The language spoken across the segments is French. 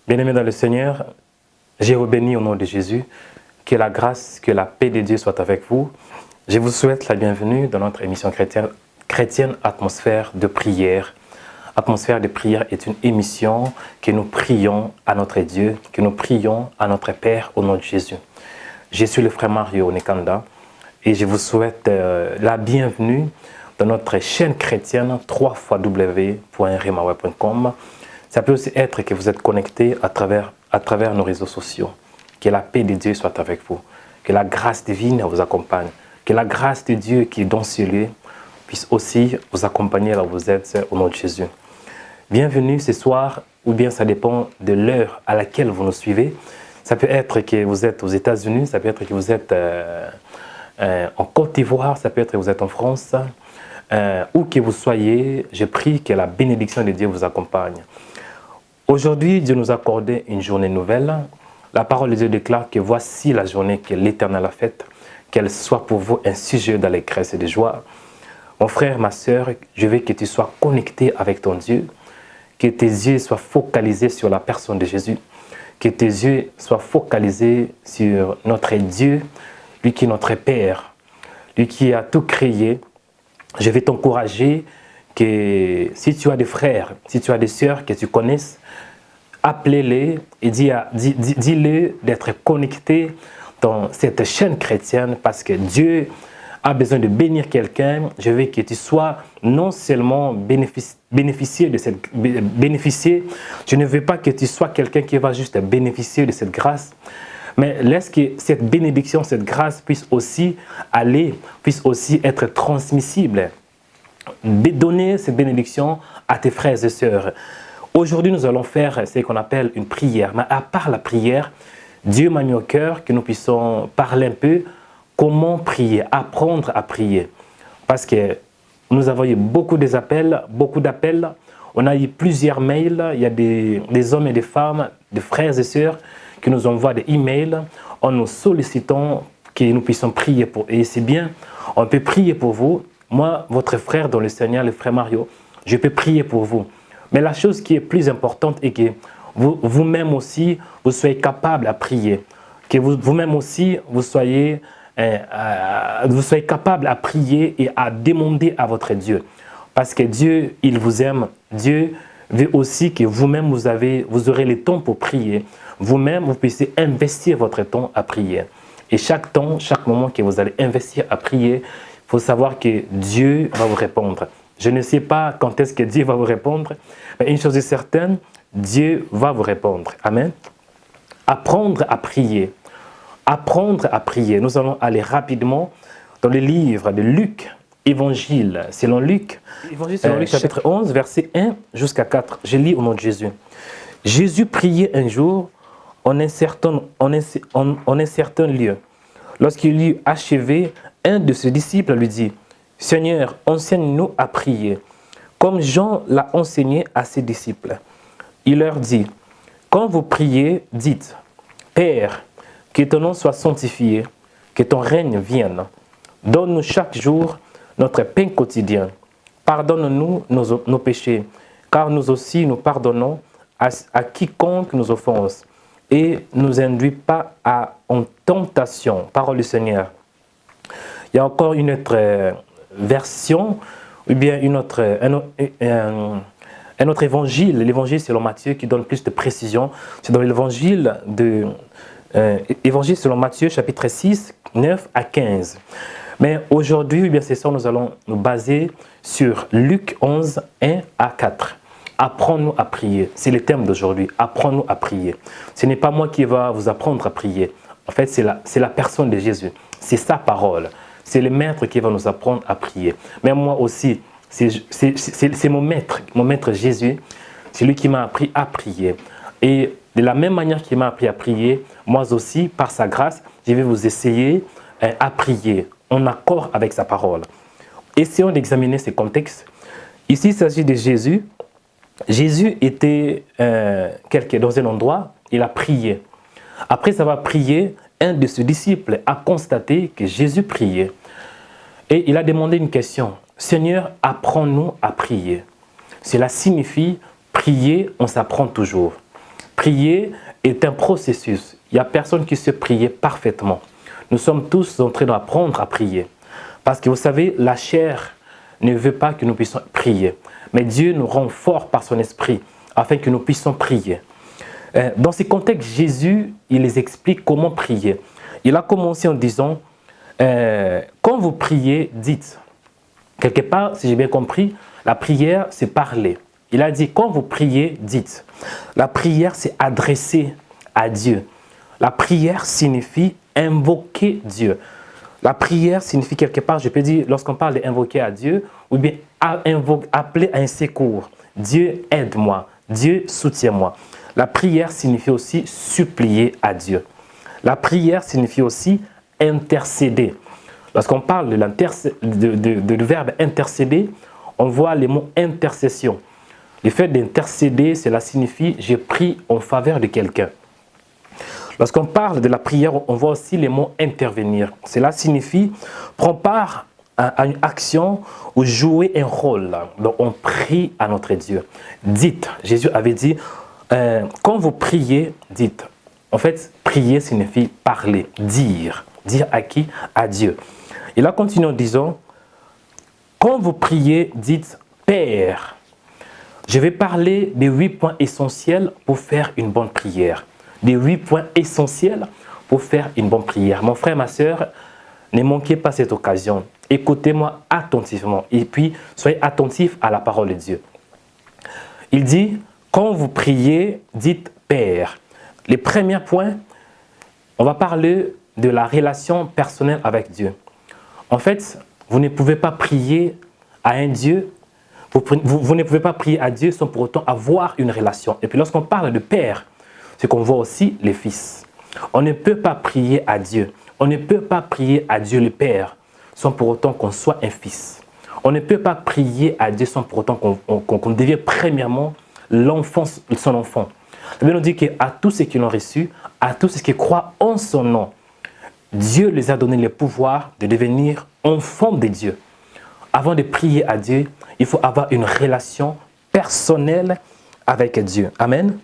Bien-aimés dans le Seigneur, je vous bénis au nom de Jésus. Que la grâce, que la paix de Dieu soit avec vous. Je vous souhaite la bienvenue dans notre émission chrétienne Atmosphère de prière. Atmosphère de prière est une émission que nous prions à notre Dieu, que nous prions à notre Père au nom de Jésus. Je suis le frère Mario Nekanda et je vous souhaite la bienvenue dans notre chaîne chrétienne www.remaweb.com. Ça peut aussi être que vous êtes connectés à travers nos réseaux sociaux. Que la paix de Dieu soit avec vous. Que la grâce divine vous accompagne. Que la grâce de Dieu qui est dans ce lieu puisse aussi vous accompagner là où vous êtes au nom de Jésus. Bienvenue ce soir, ou bien ça dépend de l'heure à laquelle vous nous suivez. Ça peut être que vous êtes aux États-Unis, ça peut être que vous êtes en Côte d'Ivoire, ça peut être que vous êtes en France. Où que vous soyez, je prie que la bénédiction de Dieu vous accompagne. Aujourd'hui, Dieu nous a accordé une journée nouvelle. La parole de Dieu déclare que voici la journée que l'Éternel a faite, qu'elle soit pour vous un sujet d'allégresse et de joie. Mon frère, ma sœur, je veux que tu sois connecté avec ton Dieu, que tes yeux soient focalisés sur la personne de Jésus, que tes yeux soient focalisés sur notre Dieu, lui qui est notre Père, lui qui a tout créé. Je vais t'encourager que si tu as des frères, si tu as des sœurs que tu connaisses, appelez-les et dis-le d'être connectés dans cette chaîne chrétienne parce que Dieu a besoin de bénir quelqu'un. Je veux que tu sois non seulement bénéficier, je ne veux pas que tu sois quelqu'un qui va juste bénéficier de cette grâce, mais laisse que cette bénédiction, cette grâce puisse aussi être transmissible. Donner cette bénédiction à tes frères et sœurs. Aujourd'hui, nous allons faire ce qu'on appelle une prière. Mais à part la prière, Dieu m'a mis au cœur que nous puissions parler un peu comment prier, apprendre à prier. Parce que nous avons eu beaucoup d'appels. On a eu plusieurs mails. Il y a des hommes et des femmes, des frères et sœurs qui nous envoient des emails en nous sollicitant que nous puissions prier pour eux. Et c'est bien, on peut prier pour vous. Moi, votre frère dans le Seigneur, le frère Mario, je peux prier pour vous. Mais la chose qui est plus importante est que vous-même aussi, vous soyez capable à prier. Que vous-même aussi, vous soyez capable à prier et à demander à votre Dieu. Parce que Dieu, il vous aime. Dieu veut aussi que vous-même, vous aurez le temps pour prier. Vous-même, vous puissiez investir votre temps à prier. Et chaque temps, chaque moment que vous allez investir à prier, il faut savoir que Dieu va vous répondre. Je ne sais pas quand est-ce que Dieu va vous répondre, mais une chose est certaine, Dieu va vous répondre. Amen. Apprendre à prier. Apprendre à prier. Nous allons aller rapidement dans le livre de Luc, Évangile selon Luc. Évangile selon Luc, chapitre 11, verset 1 jusqu'à 4. Je lis au nom de Jésus. Jésus priait un jour en un certain lieu. Lorsqu'il eut achevé, un de ses disciples lui dit, « Seigneur, enseigne-nous à prier, comme Jean l'a enseigné à ses disciples. » Il leur dit, « Quand vous priez, dites, « Père, que ton nom soit sanctifié, que ton règne vienne. Donne-nous chaque jour notre pain quotidien. Pardonne-nous nos péchés, car nous aussi nous pardonnons à quiconque nous offense. Et ne nous induis pas en tentation. » Parole du Seigneur. Il y a encore une autre version, ou bien un autre évangile, l'évangile selon Matthieu qui donne plus de précision. C'est dans l'évangile évangile selon Matthieu, chapitre 6, 9 à 15. Mais aujourd'hui, bien c'est ça, nous allons nous baser sur Luc 11, 1 à 4. Apprends-nous à prier. C'est le thème d'aujourd'hui. Apprends-nous à prier. Ce n'est pas moi qui va vous apprendre à prier. En fait, c'est la personne de Jésus. C'est sa parole. C'est le maître qui va nous apprendre à prier. Mais moi aussi, c'est mon maître Jésus. C'est lui qui m'a appris à prier. Et de la même manière qu'il m'a appris à prier, moi aussi, par sa grâce, je vais vous essayer à prier en accord avec sa parole. Essayons d'examiner ce contexte. Ici, il s'agit de Jésus. Jésus était dans un endroit, il a prié. Après avoir prié, un de ses disciples a constaté que Jésus priait. Et il a demandé une question. « Seigneur, apprends-nous à prier. » Cela signifie prier, on s'apprend toujours. Prier est un processus. Il n'y a personne qui sait prier parfaitement. Nous sommes tous en train d'apprendre à prier. Parce que vous savez, la chair ne veut pas que nous puissions prier. Mais Dieu nous rend forts par son esprit afin que nous puissions prier. Dans ce contexte, Jésus, il les explique comment prier. Il a commencé en disant, quand vous priez, dites. Quelque part, si j'ai bien compris, la prière, c'est parler. Il a dit, quand vous priez, dites. La prière, c'est adresser à Dieu. La prière signifie invoquer Dieu. La prière signifie quelque part, je peux dire, lorsqu'on parle d'invoquer à Dieu, ou bien appeler à un secours. Dieu aide-moi, Dieu soutient-moi. La prière signifie aussi supplier à Dieu. La prière signifie aussi intercéder. Lorsqu'on parle du verbe intercéder, on voit les mots intercession. Le fait d'intercéder, cela signifie je prie en faveur de quelqu'un. Lorsqu'on parle de la prière, on voit aussi les mots intervenir. Cela signifie prendre part à une action ou jouer un rôle. Donc on prie à notre Dieu. Dites, Jésus avait dit, quand vous priez, dites. En fait, prier signifie parler, dire. Dire à qui? À Dieu. Il a continué en disant, quand vous priez, dites Père. Je vais parler des 8 points essentiels pour faire une bonne prière. Des 8 points essentiels pour faire une bonne prière. Mon frère, ma soeur, ne manquez pas cette occasion. Écoutez-moi attentivement et puis soyez attentifs à la parole de Dieu. Il dit, quand vous priez, dites Père. Les premiers points, on va parler de la relation personnelle avec Dieu. En fait, vous ne pouvez pas prier à un Dieu, vous ne pouvez pas prier à Dieu sans pour autant avoir une relation. Et puis lorsqu'on parle de Père, c'est qu'on voit aussi les fils. On ne peut pas prier à Dieu. On ne peut pas prier à Dieu le Père sans pour autant qu'on soit un fils. On ne peut pas prier à Dieu sans pour autant qu'on devienne premièrement son enfant. La Bible nous dit qu'à tous ceux qui l'ont reçu, à tous ceux qui croient en son nom, Dieu les a donné le pouvoir de devenir enfants de Dieu. Avant de prier à Dieu, il faut avoir une relation personnelle avec Dieu. Amen.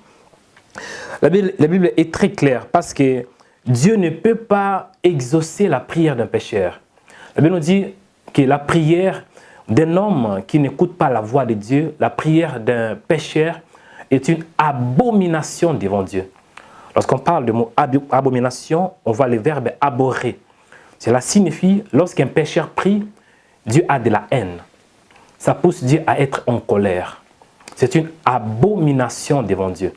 La Bible est très claire parce que Dieu ne peut pas exaucer la prière d'un pécheur. La Bible nous dit que la prière d'un homme qui n'écoute pas la voix de Dieu, la prière d'un pécheur est une abomination devant Dieu. Lorsqu'on parle de mot abomination, on voit le verbe abhorrer. Cela signifie, lorsqu'un pécheur prie, Dieu a de la haine. Ça pousse Dieu à être en colère. C'est une abomination devant Dieu.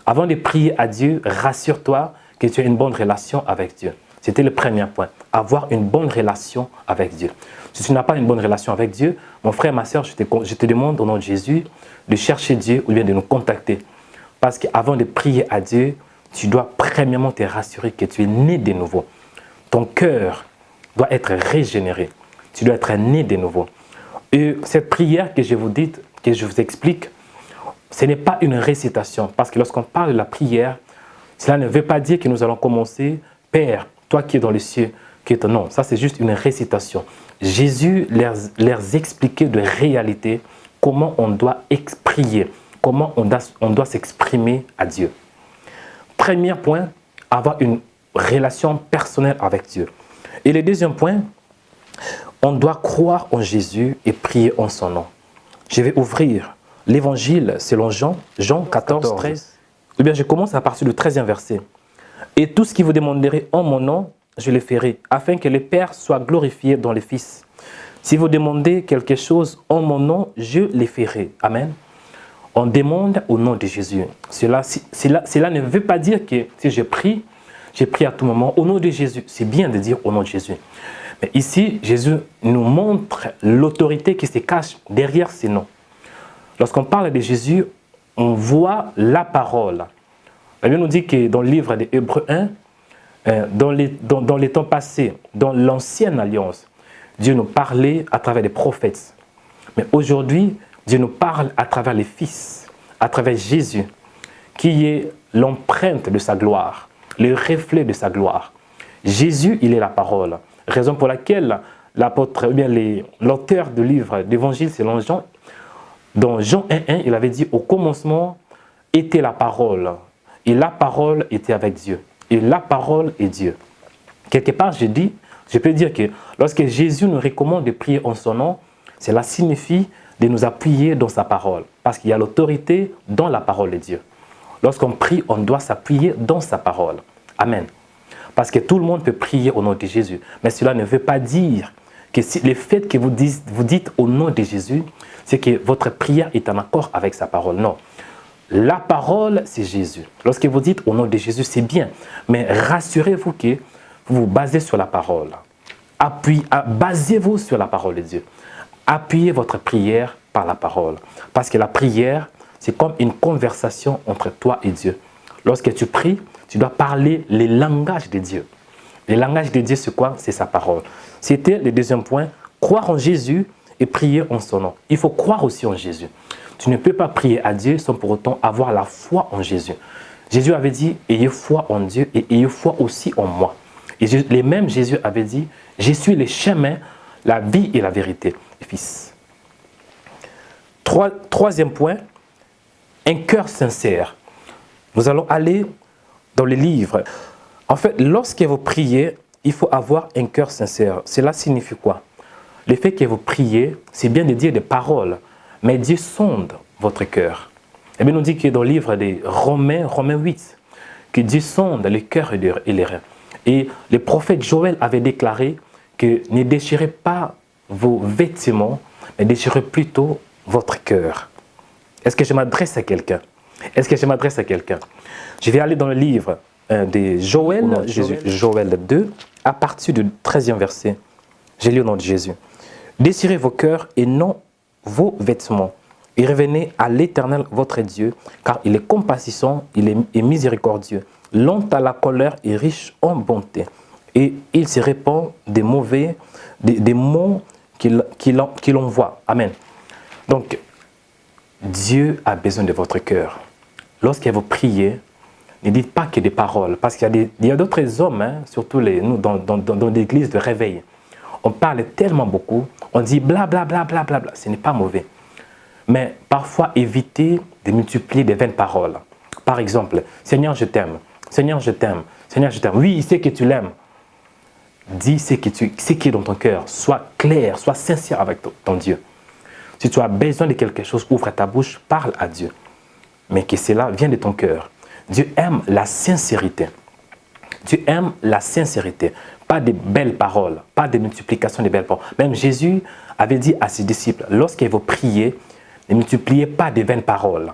Avant de prier à Dieu, rassure-toi que tu as une bonne relation avec Dieu. C'était le premier point, avoir une bonne relation avec Dieu. Si tu n'as pas une bonne relation avec Dieu, mon frère, ma soeur, je te demande au nom de Jésus de chercher Dieu ou bien de nous contacter. Parce qu'avant de prier à Dieu, tu dois premièrement te rassurer que tu es né de nouveau. Ton cœur doit être régénéré. Tu dois être né de nouveau. Et cette prière que je vous dis, que je vous explique, ce n'est pas une récitation. Parce que lorsqu'on parle de la prière, cela ne veut pas dire que nous allons commencer « Père, toi qui es dans les cieux, qui est ton nom ». Ça, c'est juste une récitation. Jésus leur expliquait de réalité comment on doit prier, comment on doit s'exprimer à Dieu. Premier point, avoir une relation personnelle avec Dieu. Et le deuxième point, on doit croire en Jésus et prier en son nom. Je vais ouvrir l'évangile selon Jean 14, 13. Eh bien, je commence à partir du 13e verset. « Et tout ce que vous demanderez en mon nom, je le ferai, afin que le Père soit glorifié dans le Fils. Si vous demandez quelque chose en mon nom, je le ferai. » Amen. On demande au nom de Jésus. Cela ne veut pas dire que si je prie à tout moment au nom de Jésus. C'est bien de dire au nom de Jésus. Mais ici, Jésus nous montre l'autorité qui se cache derrière ces noms. Lorsqu'on parle de Jésus, on voit la parole. La Bible nous dit que dans le livre des Hébreux 1, dans les temps passés, dans l'ancienne alliance, Dieu nous parlait à travers les prophètes. Mais aujourd'hui, Dieu nous parle à travers les fils, à travers Jésus, qui est l'empreinte de sa gloire, le reflet de sa gloire. Jésus, il est la parole. Raison pour laquelle l'auteur du livre d'évangile selon Jean, dans Jean 1.1, il avait dit « Au commencement était la parole. Et la parole était avec Dieu. Et la parole est Dieu. Quelque part, je peux dire que lorsque Jésus nous recommande de prier en son nom, cela signifie de nous appuyer dans sa parole. Parce qu'il y a l'autorité dans la parole de Dieu. Lorsqu'on prie, on doit s'appuyer dans sa parole. Amen. Parce que tout le monde peut prier au nom de Jésus. Mais cela ne veut pas dire que le fait que vous dites au nom de Jésus, c'est que votre prière est en accord avec sa parole. Non. La parole, c'est Jésus. Lorsque vous dites au nom de Jésus, c'est bien. Mais rassurez-vous que vous vous basez sur la parole. Basez-vous sur la parole de Dieu. Appuyez votre prière par la parole. Parce que la prière, c'est comme une conversation entre toi et Dieu. Lorsque tu pries, tu dois parler les langages de Dieu. Le langage de Dieu, c'est quoi? C'est sa parole. C'était le deuxième point, croire en Jésus et prier en son nom. Il faut croire aussi en Jésus. Tu ne peux pas prier à Dieu sans pour autant avoir la foi en Jésus. Jésus avait dit, ayez foi en Dieu et ayez foi aussi en moi. Et les mêmes Jésus avait dit, je suis le chemin, la vie et la vérité. Fils. Troisième point, un cœur sincère. Nous allons aller dans les livres. En fait, lorsque vous priez, il faut avoir un cœur sincère. Cela signifie quoi? Le fait que vous priez, c'est bien de dire des paroles, mais Dieu sonde votre cœur. Et bien, nous dit que dans le livre des Romains 8, que Dieu sonde le cœur et les reins. Et le prophète Joël avait déclaré que ne déchirez pas vos vêtements, mais déchirez plutôt votre cœur. Est-ce que je m'adresse à quelqu'un? Est-ce que je m'adresse à quelqu'un? Je vais aller dans le livre de Joël, Joël 2, à partir du 13e verset. J'ai lu au nom de Jésus. Déchirez vos cœurs et non vos vêtements, et revenez à l'Éternel votre Dieu, car il est compassissant, il est miséricordieux, lent à la colère et riche en bonté. Et il se répand des mots qu'il envoie. Amen. Donc, Dieu a besoin de votre cœur. Lorsque vous priez, ne dites pas que des paroles, parce qu'il y a d'autres hommes, hein, surtout nous dans l'église de réveil. On parle tellement beaucoup, on dit bla bla bla bla bla bla. Ce n'est pas mauvais. Mais parfois, évitez de multiplier des vaines paroles. Par exemple, Seigneur, je t'aime. Seigneur, je t'aime. Seigneur, je t'aime. Oui, il sait que tu l'aimes. Dis ce qui est dans ton cœur. Sois clair, sois sincère avec ton Dieu. Si tu as besoin de quelque chose, ouvre ta bouche, parle à Dieu. Mais que cela vienne de ton cœur. Dieu aime la sincérité. Dieu aime la sincérité. Pas de belles paroles, pas de multiplication de belles paroles. Même Jésus avait dit à ses disciples, lorsque vous priez, ne multipliez pas de vaines paroles.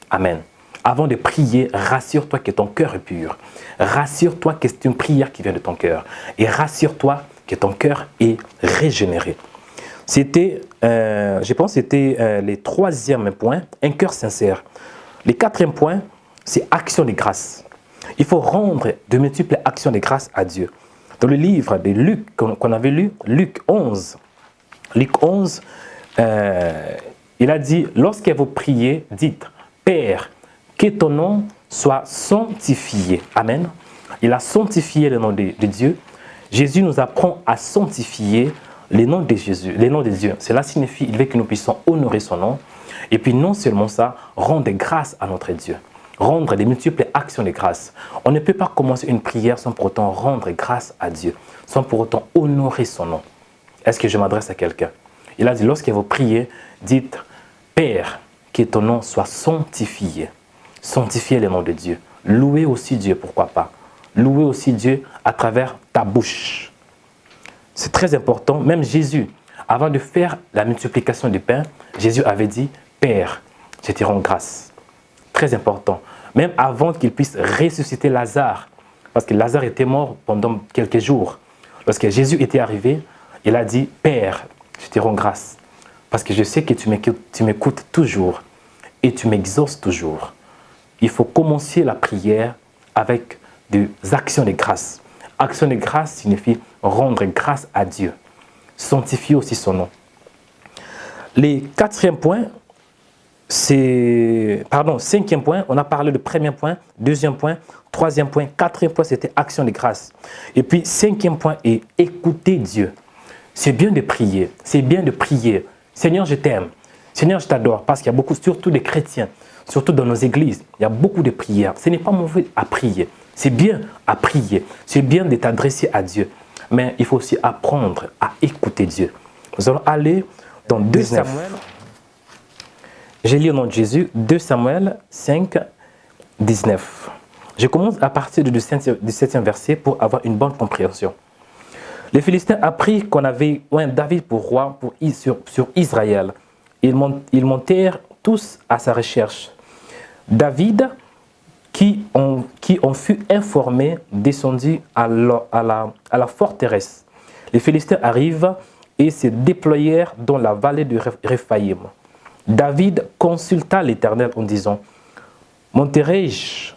Amen. Avant de prier, rassure-toi que ton cœur est pur. Rassure-toi que c'est une prière qui vient de ton cœur. Et rassure-toi que ton cœur est régénéré. C'était, je pense que c'était le troisième point, un cœur sincère. Le quatrième point, c'est action de grâce. Il faut rendre de multiples actions de grâce à Dieu. Dans le livre de Luc, qu'on avait lu, Luc 11, il a dit, lorsque vous priez, dites, Père, que ton nom soit sanctifié. Amen. Il a sanctifié le nom de Dieu. Jésus nous apprend à sanctifier le nom de Jésus, le nom de Dieu. Cela signifie qu'il veut que nous puissions honorer son nom. Et puis non seulement ça, rendre grâce à notre Dieu. Rendre des multiples actions de grâce. On ne peut pas commencer une prière sans pour autant rendre grâce à Dieu, sans pour autant honorer son nom. Est-ce que je m'adresse à quelqu'un? Il a dit, lorsque vous priez, dites, Père, que ton nom soit sanctifié. Sanctifiez le nom de Dieu. Louez aussi Dieu, pourquoi pas. Louez aussi Dieu à travers ta bouche. C'est très important. Même Jésus, avant de faire la multiplication du pain, Jésus avait dit, Père, je te rends grâce. Très important. Même avant qu'il puisse ressusciter Lazare, parce que Lazare était mort pendant quelques jours. Lorsque Jésus était arrivé, il a dit, Père, je te rends grâce. Parce que je sais que tu m'écoutes toujours et tu m'exauces toujours. Il faut commencer la prière avec des actions de grâce. Action de grâce signifie rendre grâce à Dieu. Sanctifier aussi son nom. Les quatrième point, cinquième point, on a parlé du premier point, deuxième point, troisième point, quatrième point, c'était action de grâce. Et puis, cinquième point est écouter Dieu. C'est bien de prier, c'est bien de prier. Seigneur, je t'aime. Seigneur, je t'adore. Parce qu'il y a beaucoup, surtout des chrétiens, surtout dans nos églises. Il y a beaucoup de prières. Ce n'est pas mauvais à prier. C'est bien à prier. C'est bien de t'adresser à Dieu. Mais il faut aussi apprendre à écouter Dieu. Nous allons aller dans 2 Samuel. J'ai lu au nom de Jésus 2 Samuel 5, 19. Je commence à partir du 7e verset pour avoir une bonne compréhension. Les Philistins apprirent qu'on avait David pour roi sur Israël. Ils montèrent tous à sa recherche. David, qui en fut informé, descendit à la forteresse. Les Philistins arrivent et se déployèrent dans la vallée de Réphaïm. David consulta l'Éternel en disant, monterai-je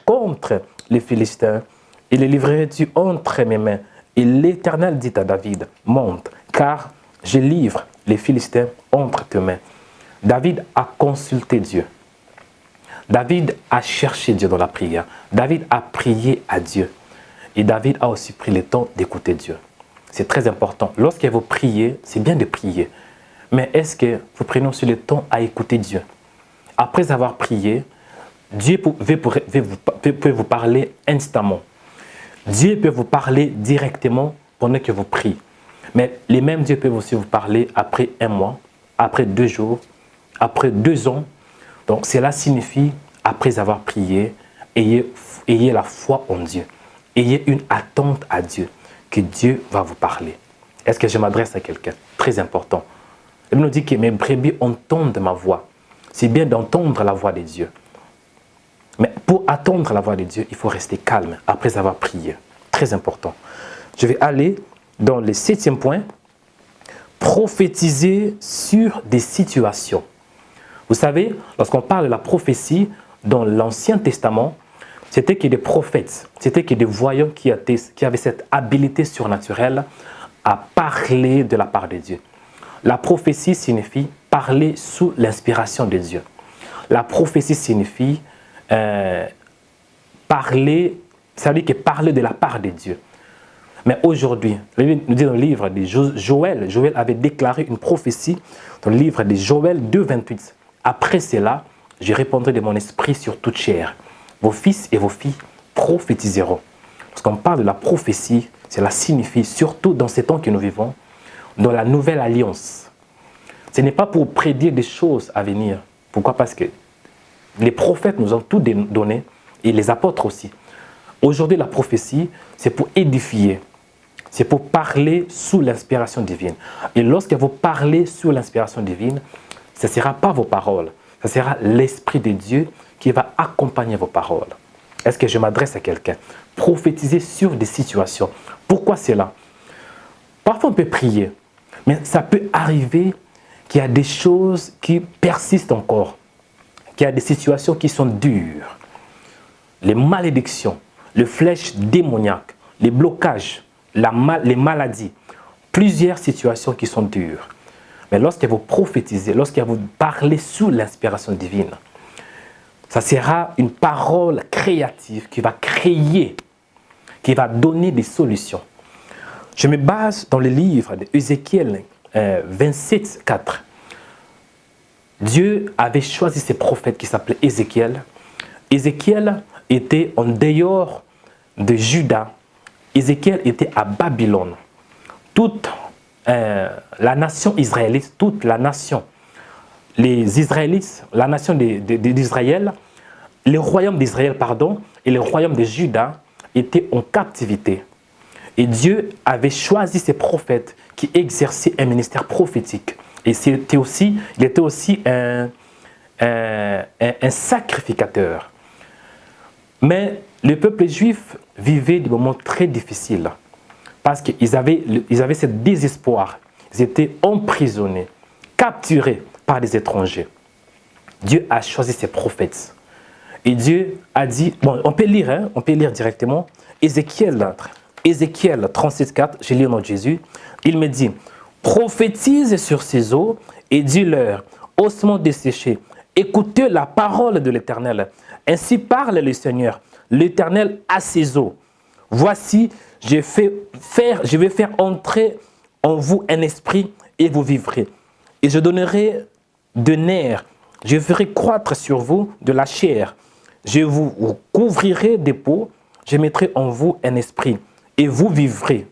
contre les Philistins et les livrerai-tu entre mes mains? Et l'Éternel dit à David, monte, car je livre les Philistins entre tes mains. David a consulté Dieu. David a cherché Dieu dans la prière. David a prié à Dieu. Et David a aussi pris le temps d'écouter Dieu. C'est très important. Lorsque vous priez, c'est bien de prier. Mais est-ce que vous prenez aussi le temps à écouter Dieu? Après avoir prié, Dieu peut vous parler instamment. Dieu peut vous parler directement pendant que vous priez. Mais les mêmes dieux peuvent aussi vous parler après 1 mois, après 2 jours, après 2 ans. Donc cela signifie, après avoir prié, ayez la foi en Dieu. Ayez une attente à Dieu, que Dieu va vous parler. Est-ce que je m'adresse à quelqu'un? Très important. Il nous dit que mes brebis entendent ma voix. C'est bien d'entendre la voix de Dieu. Mais pour attendre la voix de Dieu, il faut rester calme après avoir prié. Très important. Je vais aller dans le 7e point. Prophétiser sur des situations. Vous savez, lorsqu'on parle de la prophétie dans l'Ancien Testament, c'était que des prophètes, c'était que des voyants qui avaient cette habilité surnaturelle à parler de la part de Dieu. La prophétie signifie parler sous l'inspiration de Dieu. La prophétie signifie parler, ça veut dire que parler de la part de Dieu. Mais aujourd'hui, nous dit dans le livre de Joël avait déclaré une prophétie dans le livre de Joël 2, 28. Après cela, je répandrai de mon esprit sur toute chair. Vos fils et vos filles prophétiseront. Lorsqu'on parle de la prophétie, cela signifie, surtout dans ces temps que nous vivons, dans la nouvelle alliance. Ce n'est pas pour prédire des choses à venir. Pourquoi? Parce que les prophètes nous ont tout donné, et les apôtres aussi. Aujourd'hui, la prophétie, c'est pour édifier. C'est pour parler sous l'inspiration divine. Et lorsque vous parlez sous l'inspiration divine, ce ne sera pas vos paroles. Ce sera l'Esprit de Dieu qui va accompagner vos paroles. Est-ce que je m'adresse à quelqu'un? Prophétiser sur des situations. Pourquoi cela? Parfois, on peut prier, mais ça peut arriver qu'il y a des choses qui persistent encore, qu'il y a des situations qui sont dures. Les malédictions, les flèches démoniaques, les blocages, les maladies, plusieurs situations qui sont dures. Mais lorsque vous prophétisez, lorsque vous parlez sous l'inspiration divine, ça sera une parole créative qui va créer, qui va donner des solutions. Je me base dans le livre d'Ézéchiel 27, 4. Dieu avait choisi ses prophètes qui s'appelaient Ézéchiel. Ézéchiel était en dehors de Juda. Ézéchiel était à Babylone. Toute la nation israélite, toute la nation, les Israélites, la nation d'Israël, le royaume d'Israël, pardon, et le royaume de Juda étaient en captivité. Et Dieu avait choisi ses prophètes qui exerçaient un ministère prophétique. Et il était aussi un sacrificateur. Mais le peuple juif vivait des moments très difficiles parce qu'ils avaient ce désespoir. Ils étaient emprisonnés, capturés par des étrangers. Dieu a choisi ses prophètes. Et Dieu a dit, bon, on peut lire directement, Ézéchiel 37, 4, j'ai lu au nom de Jésus, il me dit, prophétise sur ces eaux et dis-leur, ossements desséchés, écoutez la parole de l'Éternel. Ainsi parle le Seigneur, l'Éternel a ses eaux. Voici, je vais faire entrer en vous un esprit et vous vivrez. Et je donnerai de nerfs. Je ferai croître sur vous de la chair. Je vous couvrirai des peaux. Je mettrai en vous un esprit et vous vivrez.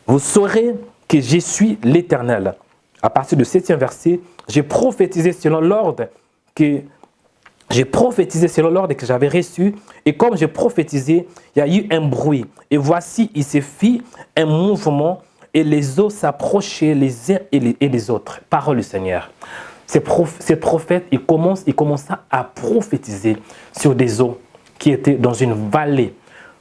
Vous saurez que je suis l'Éternel. À partir du 7e verset, j'ai prophétisé selon l'ordre que j'avais reçu. Et comme j'ai prophétisé, il y a eu un bruit. Et voici, il se fit un mouvement et les eaux s'approchaient les uns et les autres. Parole du Seigneur. Ces prophètes, ils commençaient à prophétiser sur des eaux qui étaient dans une vallée.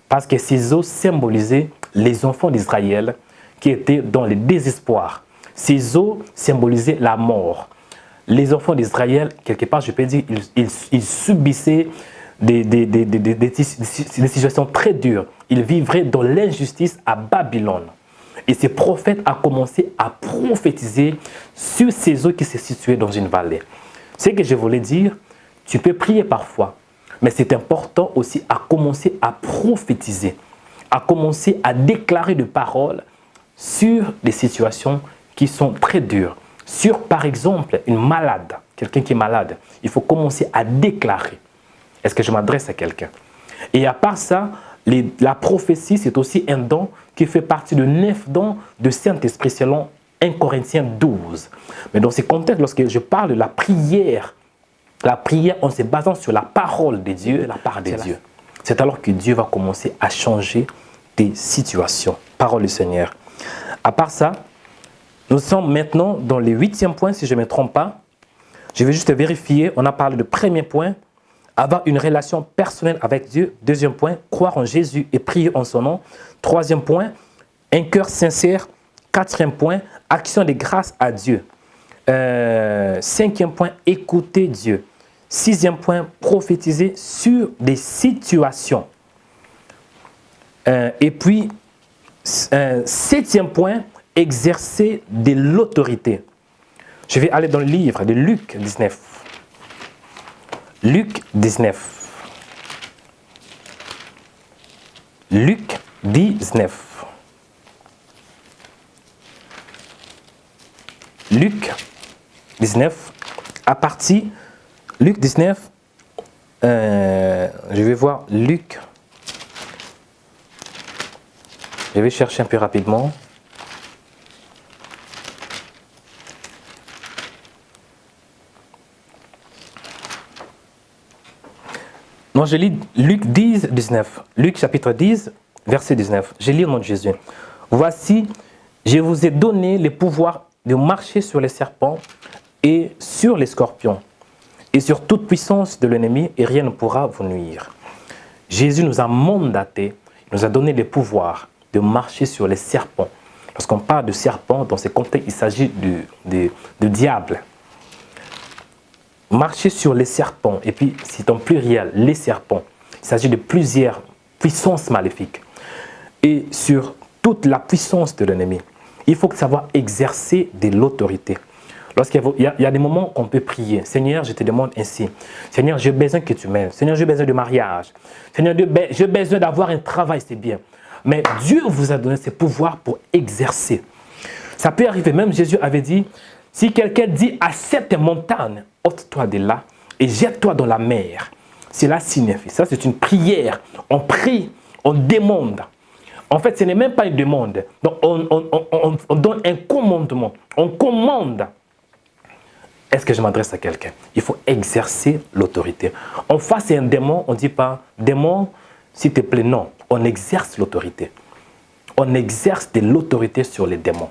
Parce que ces eaux symbolisaient les enfants d'Israël qui étaient dans le désespoir. Ces eaux symbolisaient la mort. Les enfants d'Israël, quelque part, je peux dire, ils subissaient des situations très dures. Ils vivraient dans l'injustice à Babylone. Et ce prophète a commencé à prophétiser sur ces eaux qui se situaient dans une vallée. Ce que je voulais dire, tu peux prier parfois, mais c'est important aussi à commencer à prophétiser, à commencer à déclarer des paroles sur des situations qui sont très dures. Sur, par exemple, une malade, quelqu'un qui est malade, il faut commencer à déclarer. Est-ce que je m'adresse à quelqu'un? Et à part ça, la prophétie, c'est aussi un don qui fait partie de 9 dons de Saint-Esprit selon 1 Corinthiens 12. Mais dans ce contexte, lorsque je parle de la prière en se basant sur la parole de Dieu, la part de Dieu, c'est alors que Dieu va commencer à changer tes situations. Parole du Seigneur. À part ça, nous sommes maintenant dans le 8e point, si je ne me trompe pas. Je vais juste vérifier. On a parlé de premier point, avoir une relation personnelle avec Dieu. 2e point, croire en Jésus et prier en son nom. 3e point, un cœur sincère. 4e point, action de grâce à Dieu. 5e point, écouter Dieu. 6e point, prophétiser sur des situations. Et puis, 7e point, exercer de l'autorité. Je vais aller dans le livre de Luc 19. Luc 19. Luc 19. Luc 19. À partir Luc 19, je vais voir Luc. Je vais chercher un peu rapidement. Non, je lis Luc 10, 19. Luc chapitre 10, verset 19. Je lis au nom de Jésus. Voici, je vous ai donné le pouvoir de marcher sur les serpents et sur les scorpions et sur toute puissance de l'ennemi et rien ne pourra vous nuire. Jésus nous a mandaté, il nous a donné le pouvoir de marcher sur les serpents. Lorsqu'on parle de serpents, dans ce contexte, il s'agit du diable. Marcher sur les serpents, et puis c'est en pluriel, les serpents. Il s'agit de plusieurs puissances maléfiques. Et sur toute la puissance de l'ennemi, il faut savoir exercer de l'autorité. Lorsqu'il y a des moments qu'on peut prier. Seigneur, je te demande ainsi. Seigneur, j'ai besoin que tu m'aides. Seigneur, j'ai besoin de mariage. Seigneur, j'ai besoin d'avoir un travail, c'est bien. Mais Dieu vous a donné ce pouvoir pour exercer. Ça peut arriver, même Jésus avait dit, si quelqu'un dit à cette montagne, ôte-toi de là et jette-toi dans la mer. Cela signifie, ça c'est une prière. On prie, on demande. En fait, ce n'est même pas une demande. Donc, on donne un commandement. On commande. Est-ce que je m'adresse à quelqu'un? Il faut exercer l'autorité. En face, c'est un démon, on ne dit pas, démon, s'il te plaît, non. On exerce l'autorité. On exerce de l'autorité sur les démons.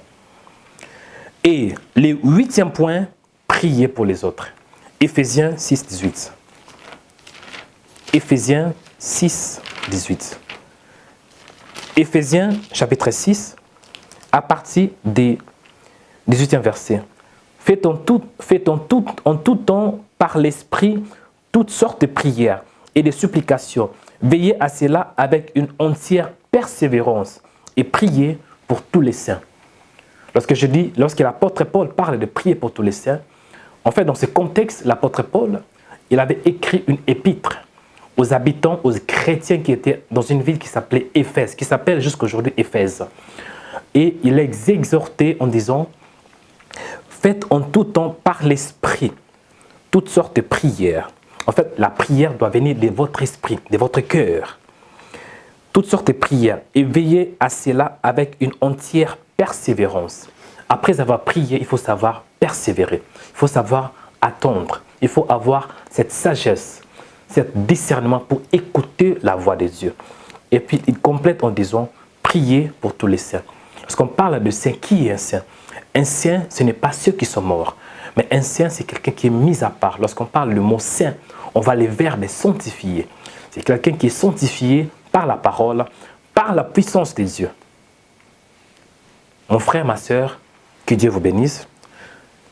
Et le 8e point, prier pour les autres. Éphésiens 6, 18. Éphésiens 6, 18. Éphésiens chapitre 6, à partir des 18e verset. Faites en tout temps par l'Esprit toutes sortes de prières et de supplications. Veillez à cela avec une entière persévérance et priez pour tous les saints. Lorsque l'apôtre Paul parle de prier pour tous les saints, en fait, dans ce contexte, l'apôtre Paul, il avait écrit une épître aux habitants, aux chrétiens qui étaient dans une ville qui s'appelait Éphèse, qui s'appelle jusqu'à aujourd'hui Éphèse. Et il les exhortait en disant, Faites en tout temps par l'esprit toutes sortes de prières. En fait, la prière doit venir de votre esprit, de votre cœur. Toutes sortes de prières et veillez à cela avec une entière persévérance. Après avoir prié, il faut savoir persévérer. Il faut savoir attendre. Il faut avoir cette sagesse, ce discernement pour écouter la voix de Dieu. Et puis, il complète en disant, priez pour tous les saints. Parce qu'on parle de saint, qui est un saint? Un saint, ce n'est pas ceux qui sont morts. Mais un saint, c'est quelqu'un qui est mis à part. Lorsqu'on parle du mot saint, on va les verbes sanctifier. C'est quelqu'un qui est sanctifié par la parole, par la puissance de Dieu. Mon frère, ma soeur, que Dieu vous bénisse.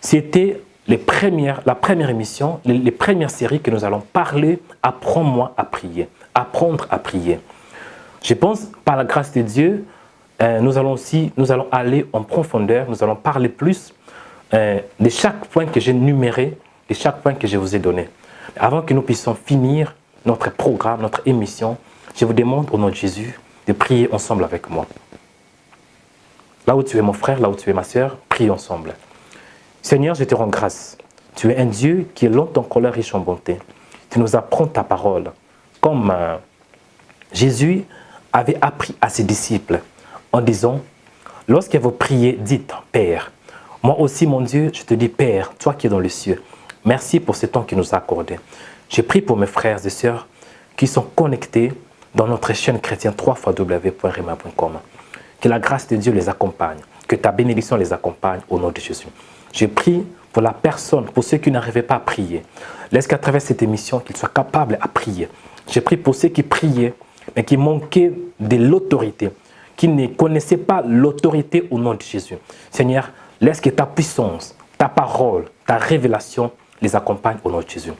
C'était la première émission, les premières séries que nous allons parler. Apprends-moi à prier. Apprendre à prier. Je pense, par la grâce de Dieu, nous allons aller en profondeur, nous allons parler plus de chaque point que j'ai numéré, de chaque point que je vous ai donné. Avant que nous puissions finir notre programme, notre émission, je vous demande au nom de Jésus de prier ensemble avec moi. Là où tu es mon frère, là où tu es ma soeur, prie ensemble. Seigneur, je te rends grâce. Tu es un Dieu qui est longtemps colère riche en bonté. Tu nous apprends ta parole. Comme Jésus avait appris à ses disciples en disant, lorsque vous priez, dites, Père. Moi aussi, mon Dieu, je te dis, Père, toi qui es dans les cieux, merci pour ce temps que nous as accordé. Je prie pour mes frères et sœurs qui sont connectés dans notre chaîne chrétienne www.rema.com. Que la grâce de Dieu les accompagne, que ta bénédiction les accompagne au nom de Jésus. Je prie pour la personne, pour ceux qui n'arrivaient pas à prier. Laisse qu'à travers cette émission, qu'ils soient capables à prier. Je prie pour ceux qui priaient, mais qui manquaient de l'autorité, qui ne connaissaient pas l'autorité au nom de Jésus. Seigneur, laisse que ta puissance, ta parole, ta révélation les accompagne au nom de Jésus.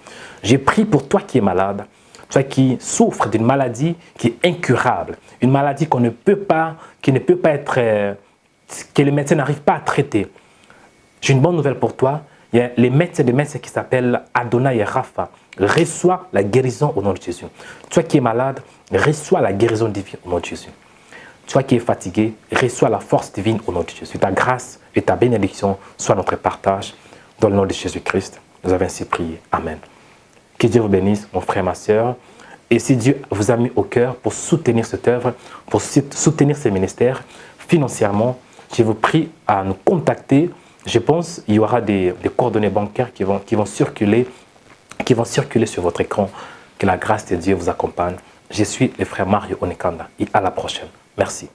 Je prie pour toi qui es malade, toi qui souffres d'une maladie qui est incurable, une maladie qui ne peut pas être, que les médecins n'arrivent pas à traiter. J'ai une bonne nouvelle pour toi. Il y a des médecins qui s'appellent Adonai et Rapha. Reçois la guérison au nom de Jésus. Toi qui es malade, reçois la guérison divine au nom de Jésus. Toi qui es fatigué, reçois la force divine au nom de Jésus. Ta grâce et ta bénédiction soient notre partage. Dans le nom de Jésus-Christ, nous avons ainsi prié. Amen. Que Dieu vous bénisse, mon frère, ma soeur. Et si Dieu vous a mis au cœur pour soutenir cette œuvre, pour soutenir ces ministères financièrement, je vous prie à nous contacter. Je pense qu'il y aura des coordonnées bancaires qui vont circuler sur votre écran. Que la grâce de Dieu vous accompagne. Je suis le frère Mario Onekanda et à la prochaine. Merci.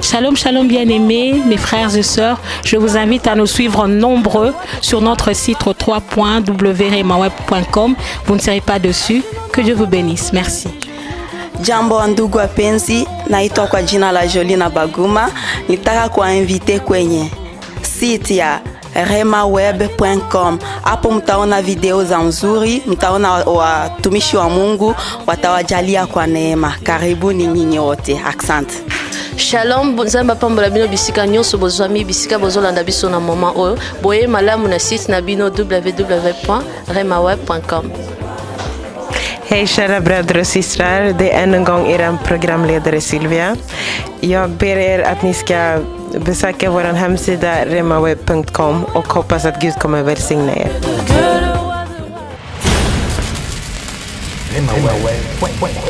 Shalom, shalom bien-aimés, mes frères et sœurs. Je vous invite à nous suivre nombreux sur notre site www.remaweb.com. Vous ne serez pas dessus. Que Dieu vous bénisse. Merci. Jambo ndugu wapenzi, naitwa kwa jina la Jolina Baguma. Nitaka kuwainvite kwenye site ya remaweb.com. Hapo mtaona video za nzuri, mtaona watumishi wa Mungu watawajalia kwa neema. Karibuni nyinyi wote. Asante. Shalom, bonzamba pambola bino bisika nyonso bozwami bisika bozolanda biso na moment oyo. Boye malamu na site na bino www.remaweb.com. Hej kära bröder och systrar, det är än en gång er programledare Sylvia. Jag ber er att ni ska besöka vår hemsida remaweb.com och hoppas att Gud kommer välsigna er.